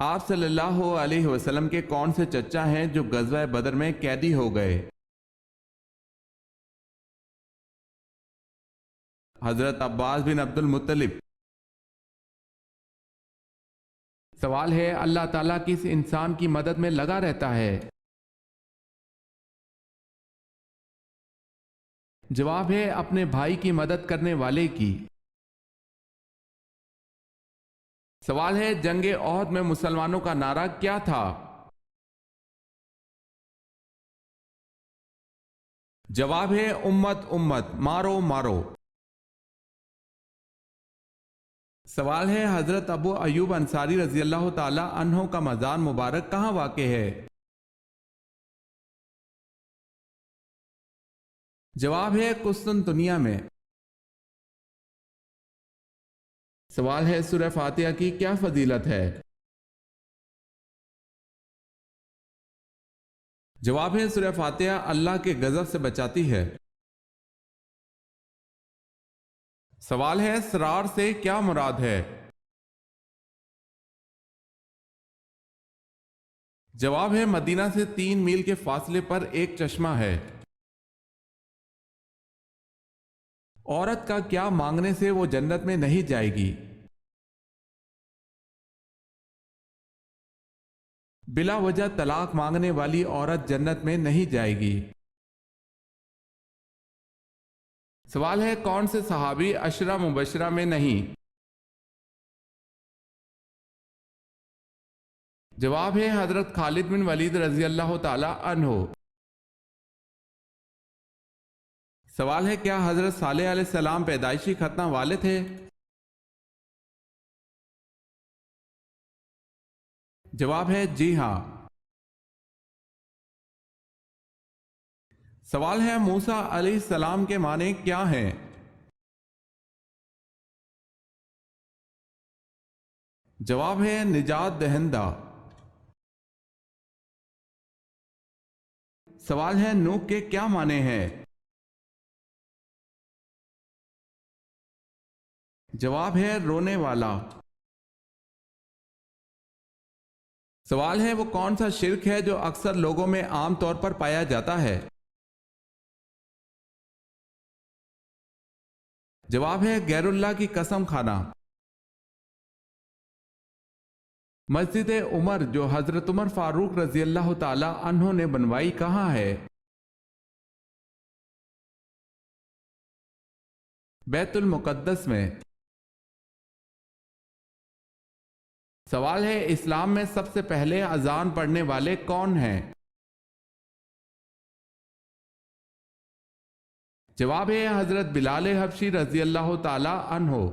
آپ صلی اللہ علیہ وسلم کے کون سے چچا ہیں جو غزوہ بدر میں قیدی ہو گئے؟ حضرت عباس بن عبد المطلب۔ سوال ہے، اللہ تعالیٰ کس انسان کی مدد میں لگا رہتا ہے؟ جواب ہے اپنے بھائی کی مدد کرنے والے کی۔ سوال ہے، جنگ احد میں مسلمانوں کا نعرہ کیا تھا؟ جواب ہے امت امت، مارو مارو۔ سوال ہے، حضرت ابو ایوب انصاری رضی اللہ تعالی عنہ کا مزار مبارک کہاں واقع ہے؟ جواب ہے قسطنطنیہ میں۔ سوال ہے، سورہ فاتحہ کی کیا فضیلت ہے؟ جواب ہے سورہ فاتحہ اللہ کے غضب سے بچاتی ہے۔ سوال ہے، اسرار سے کیا مراد ہے؟ جواب ہے مدینہ سے 3 میل کے فاصلے پر ایک چشمہ ہے۔ عورت کا کیا مانگنے سے وہ جنت میں نہیں جائے گی؟ بلا وجہ طلاق مانگنے والی عورت جنت میں نہیں جائے گی۔ سوال ہے، کون سے صحابی عشرہ مبشرہ میں نہیں؟ جواب ہے حضرت خالد بن ولید رضی اللہ تعالی عنہ۔ سوال ہے، کیا حضرت صالح علیہ السلام پیدائشی ختنہ والے تھے؟ جواب ہے جی ہاں۔ سوال ہے، موسیٰ علیہ السلام کے معنی کیا ہیں؟ جواب ہے نجات دہندہ۔ سوال ہے، نوح کے کیا معنی ہیں؟ جواب ہے رونے والا۔ سوال ہے، وہ کون سا شرک ہے جو اکثر لوگوں میں عام طور پر پایا جاتا ہے؟ جواب ہے غیر اللہ کی قسم کھانا۔ مسجد عمر جو حضرت عمر فاروق رضی اللہ تعالی عنہ نے بنوائی کہاں ہے؟ بیت المقدس میں۔ سوال ہے، اسلام میں سب سے پہلے اذان پڑھنے والے کون ہیں؟ جواب ہے حضرت بلال حبشی رضی اللہ تعالی عنہ۔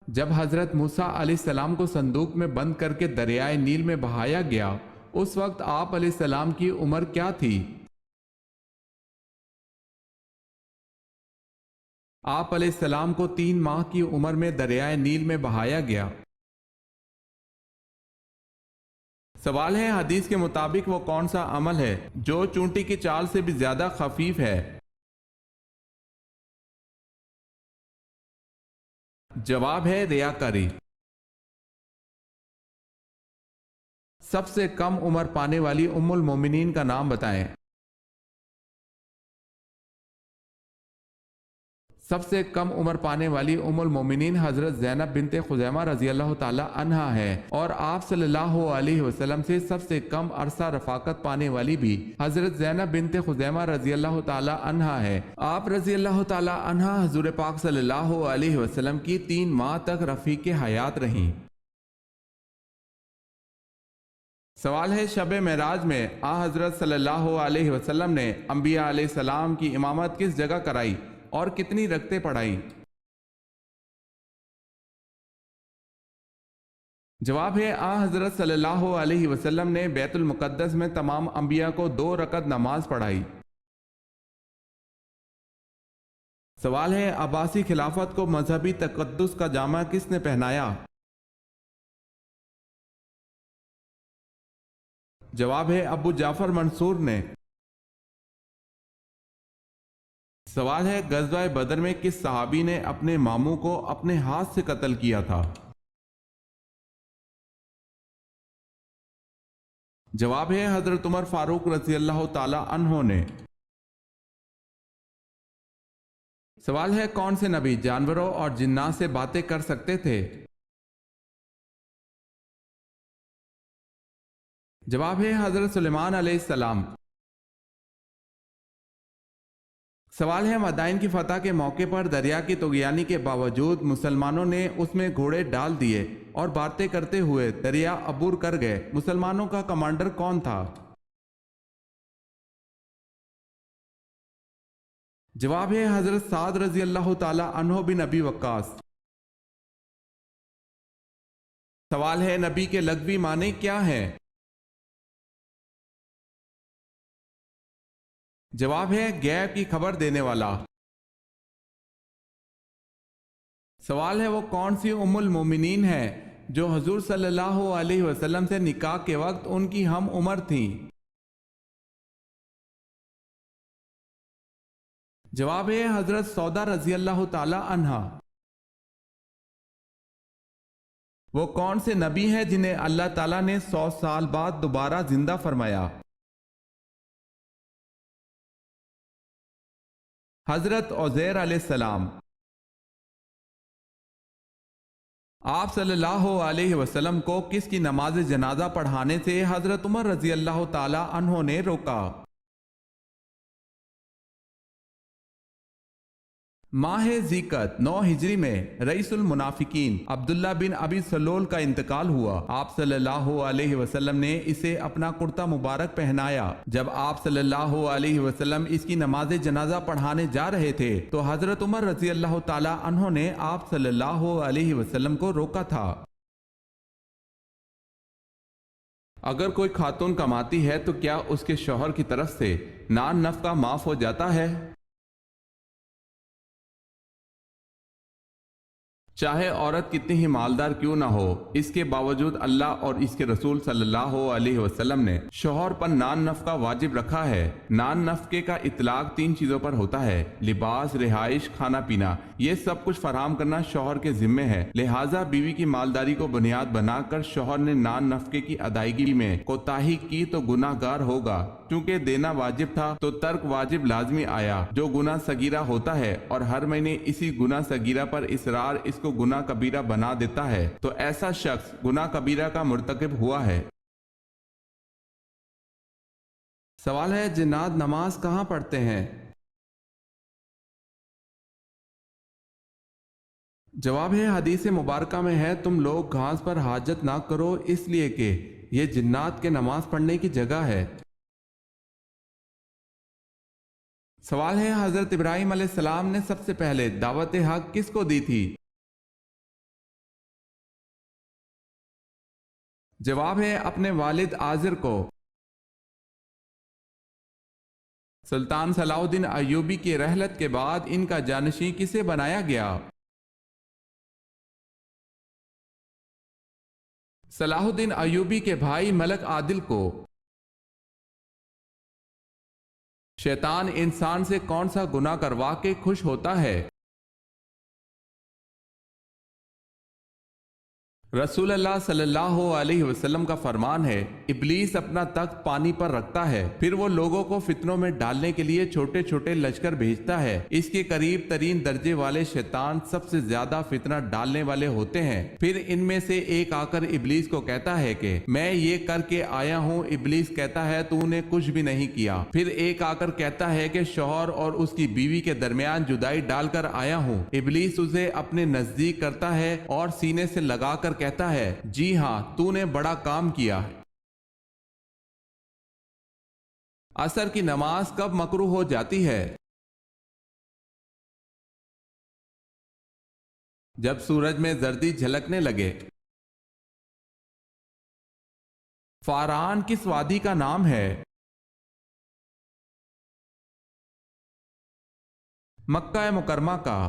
جب حضرت موسیٰ علیہ السلام کو صندوق میں بند کر کے دریائے نیل میں بہایا گیا، اس وقت آپ علیہ السلام کی عمر کیا تھی؟ آپ علیہ السلام کو 3 ماہ کی عمر میں دریائے نیل میں بہایا گیا۔ سوال ہے، حدیث کے مطابق وہ کون سا عمل ہے جو چونٹی کی چال سے بھی زیادہ خفیف ہے؟ جواب ہے ریاکاری۔ سب سے کم عمر پانے والی ام المومنین کا نام بتائیں۔ سب سے کم عمر پانے والی ام المومنین حضرت زینب بنت خزیمہ رضی اللہ تعالی عنہا ہے، اور آپ صلی اللہ علیہ وسلم سے سب سے کم عرصہ رفاقت پانے والی بھی حضرت زینب بنت خزیمہ رضی اللہ تعالی عنہا ہے۔ آپ رضی اللہ تعالی عنہا حضور پاک صلی اللہ علیہ وسلم کی 3 ماہ تک رفیق حیات رہیں۔ سوال ہے، شب معراج میں حضرت صلی اللہ علیہ وسلم نے انبیاء علیہ السلام کی امامت کس جگہ کرائی اور کتنی رکعتیں پڑھائیں؟ جواب ہے حضرت صلی اللہ علیہ وسلم نے بیت المقدس میں تمام انبیاء کو 2 رکعت نماز پڑھائی۔ سوال ہے، عباسی خلافت کو مذہبی تقدس کا جامہ کس نے پہنایا؟ جواب ہے ابو جعفر منصور نے۔ سوال ہے، غزوہ بدر میں کس صحابی نے اپنے ماموں کو اپنے ہاتھ سے قتل کیا تھا؟ जवाब है हजरत उमर फारूक रजी अल्लाह ताला अन्हो ने। सवाल है कौन से नबी जानवरों और जिन्नात से बातें कर सकते थे? जवाब है हजरत सुलेमान अलैहिस्सलाम। सवाल है मदाइन की फतह के मौके पर दरिया की तुगयानी के बावजूद मुसलमानों ने उसमें घोड़े डाल दिए और बातें करते हुए दरिया अबूर कर गए। मुसलमानों का कमांडर कौन था? जवाब है हजरत साद रजी अल्लाह ताला अन्हो बिन अबी वक्कास। सवाल है नबी के लग़वी माने क्या है? जवाब है गैब की खबर देने वाला। सवाल है वो कौन सी उम्मुल मोमिनीन है जो हुजूर सल्लल्लाहु अलैहि वसल्लम से निकाह के वक्त उनकी हम उम्र थी? जवाब है हजरत सौदा रजी अल्लाह ताला अन्हा। वो कौन से नबी हैं जिन्हें अल्लाह ताला ने 100 साल बाद दोबारा जिंदा फरमाया? हजरत उज़ैर अलैहिस्सलाम। आप सल्लल्लाहु अलैहि वसल्लम को किसकी नमाज जनाजा पढ़ाने से हजरत उमर रजी अल्लाह ताला अन्हो ने रोका? माह ज़िक़त 9 हिजरी में रईसुल मुनाफिकीन अब्दुल्ला बिन अबी सलोल का इंतकाल हुआ। आप सल्लल्लाहु अलैहि वसल्लम ने इसे अपना कुर्ता मुबारक पहनाया। जब आप सल्लल्लाहु अलैहि वसल्लम इसकी नमाज जनाजा पढ़ाने जा रहे थे तो हजरत उमर रजी अल्लाह ताला अन्हो ने आप सल्लल्लाहु अलैहि वसल्लम को रोका था। अगर कोई खातून कमाती है तो क्या उसके शौहर की तरफ से नान नफका माफ हो जाता है? चाहे औरत कितनी ही मालदार क्यों ना हो, इसके बावजूद अल्लाह और इसके रसूल सल्लल्लाहु अलैहि वसल्लम ने शौहर पर नान नफका वाजिब रखा है। नान नफके का इतलाक 3 चीजों पर होता है: लिबास, रिहाइश, खाना पीना। ये सब कुछ फराहम करना शौहर के जिम्मे है। लिहाजा बीवी की मालदारी को बुनियाद बनाकर शौहर ने नान नफके की अदायगी में कोताही की तो गुनाहगार होगा। चूंकि देना वाजिब था तो तर्क वाजिब लाजमी आया जो गुनाह सगीरा होता है, और हर महीने इसी गुनाह सगीरा पर इसरार इसको गुनाह कबीरा बना देता है, तो ऐसा शख्स गुनाह कबीरा का मुर्तकिब हुआ है। सवाल है जिन्नात नमाज कहाँ पढ़ते हैं? जवाब है हदीस मुबारका में है तुम लोग घास पर हाजत ना करो इसलिए कि ये जिन्नात के नमाज पढ़ने की जगह है। सवाल है हजरत इब्राहिम अलैहिस्सलाम ने सबसे पहले दावत हक किसको दी थी? जवाब है अपने वालिद आजिर को। सुल्तान सलाहुद्दीन अय्यूबी की रहलत के बाद इनका जानशी किसे बनाया गया? सलाहुद्दीन अय्यूबी के भाई मलक आदिल को। शैतान इंसान से कौन सा गुनाह करवा के खुश होता है? रसूल अल्लाह सल्लल्लाहु अलैहि वसल्लम का फरमान है इब्लीस अपना तख्त पानी पर रखता है, फिर वो लोगों को फितनों में डालने के लिए छोटे छोटे लश्कर भेजता है। इसके करीब तरीन दर्जे वाले शैतान सबसे ज्यादा फितना डालने वाले होते हैं। फिर इनमें से एक आकर इब्लीस को कहता है कि मैं ये करके आया हूँ। इब्लीस कहता है तूने कुछ भी नहीं किया। फिर एक आकर कहता है कि शौहर और उसकी बीवी के दरमियान जुदाई डालकर आया हूँ। इब्लीस उसे अपने नजदीक करता है और सीने से लगाकर कहता है जी हां, तूने बड़ा काम किया है। असर की नमाज कब मकरूह हो जाती है? जब सूरज में जर्दी झलकने लगे। फारान किस वादी का नाम है? मक्का मुकरमा का।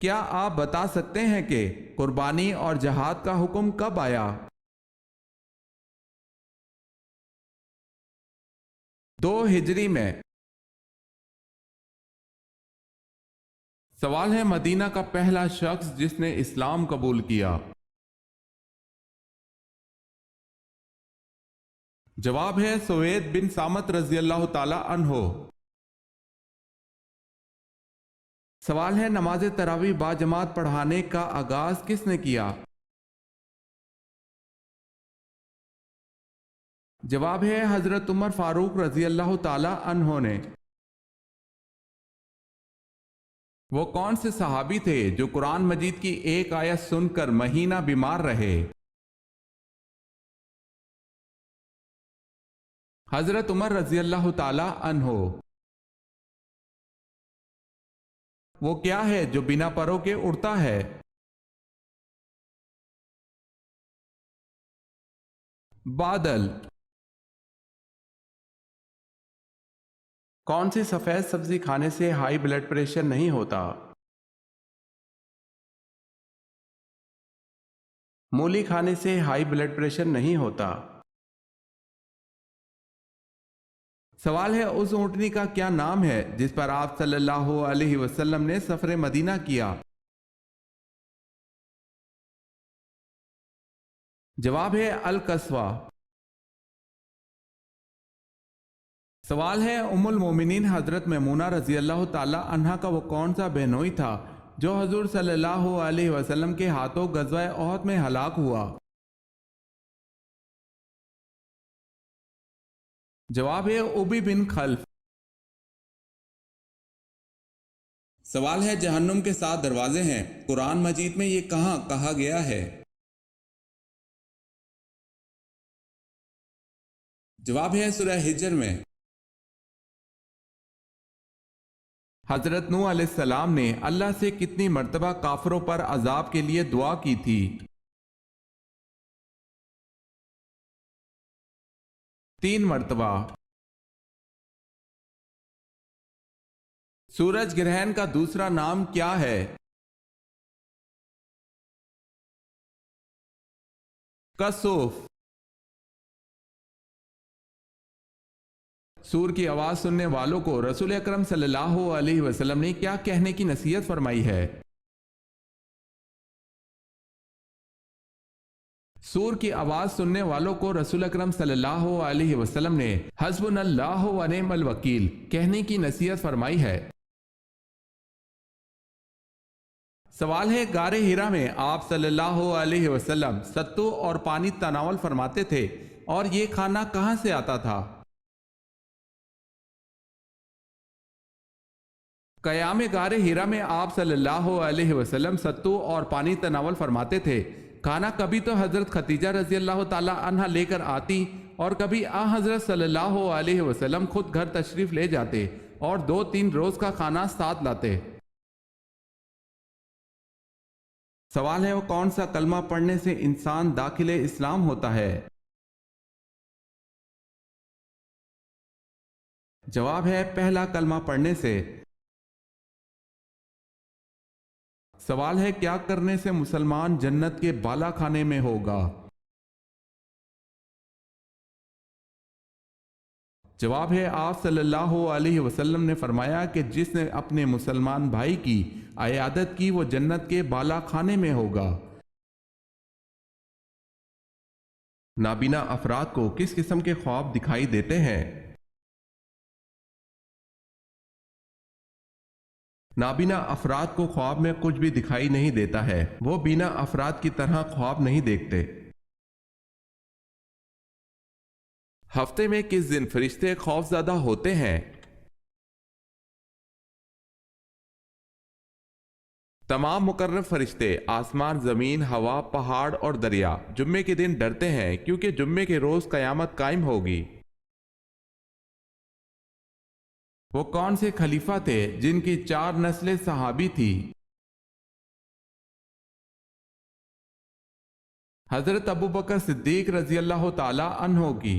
क्या आप बता सकते हैं कि कुर्बानी और जहाद का हुक्म कब आया? 2 हिजरी में। सवाल है मदीना का पहला शख्स जिसने इस्लाम कबूल किया। जवाब है सुवैद बिन सामत रजी अल्लाह ताला अन्हो। सवाल है नमाज तरावी बाजमात पढ़ाने का आगाज किसने किया? जवाब है हजरत उमर फारूक रजी अल्लाह ताला अन्हो ने। वो कौन से सहाबी थे जो कुरान मजीद की एक आयत सुनकर महीना बीमार रहे? हजरत उमर रजी अल्लाह ताला अन्हो। वो क्या है जो बिना परों के उड़ता है? बादल। कौन सी सफेद सब्जी खाने से हाई ब्लड प्रेशर नहीं होता? मूली खाने से हाई ब्लड प्रेशर नहीं होता। सवाल है उस ऊंटनी का क्या नाम है जिस पर आप सल्लल्लाहु अलैहि वसल्लम ने सफर मदीना किया? जवाब है अल कस्वा। सवाल है उम्मुल मोमिनीन हजरत मैमूना रजी अल्लाह ताला अन्हा का वो कौन सा बहनोई था जो हजूर सल्लल्लाहु अलैहि वसल्लम के हाथों गज़वा ओहद में हलाक हुआ? जवाब है उबी बिन खल्फ। सवाल है जहन्नुम के 7 दरवाजे हैं, कुरान मजीद में ये कहां कहा गया है? जवाब है सूरह हिज्र में। हजरत नूह अलैहिस्सलाम ने अल्लाह से कितनी मर्तबा काफिरों पर अजाब के लिए दुआ की थी? 3 मर्तबा। सूरज ग्रहण का दूसरा नाम क्या है? कसूफ। सूर की आवाज सुनने वालों को रसूल अकरम सल्लल्लाहु अलैहि वसल्लम ने क्या कहने की नसीहत फरमाई है? सूर की आवाज सुनने वालों को रसूल अकरम सल्लल्लाहु अलैहि वसल्लम ने हस्बुनल्लाहु व निअमल वकील कहने की नसीहत फरमाई है। सवाल है गारे हिरा में आप सल्लल्लाहु अलैहि वसल्लम सत्तू और पानी तनावल फरमाते थे और ये खाना कहां से आता था? कयाम गारे हिरा में आप सल्लल्लाहु अलैहि वसल्लम सत्तू और पानी तनावल फरमाते थे। खाना कभी तो हजरत खतीजा रजी अल्लाह ताला अन्हा लेकर आती और कभी आ हजरत सल्लल्लाहु अलैहि वसल्लम खुद घर तशरीफ ले जाते और 2-3 रोज का खाना साथ लाते। सवाल है वो कौन सा कलमा पढ़ने से इंसान दाखिले इस्लाम होता है? जवाब है पहला कलमा पढ़ने से। सवाल है क्या करने से मुसलमान जन्नत के बाला खाने में होगा? जवाब है आप सल्लल्लाहु अलैहि वसल्लम ने फरमाया कि जिसने अपने मुसलमान भाई की अयादत की वो जन्नत के बाला खाने में होगा। नाबीना अफराद को किस किस्म के ख्वाब दिखाई देते हैं? नाबीना अफराद को ख्वाब में कुछ भी दिखाई नहीं देता है, वो बीना अफराद की तरह ख्वाब नहीं देखते। हफ्ते में किस दिन फरिश्ते खौफज़दा होते हैं? तमाम मुकर्रब फरिश्ते आसमान, जमीन, हवा, पहाड़ और दरिया जुम्मे के दिन डरते हैं क्योंकि जुम्मे के रोज कयामत कायम होगी। वो कौन से खलीफा थे जिनकी 4 नस्लें सहाबी थी? हजरत अबू बकर सिद्दीक रजी अल्लाह ताला अन्हो की।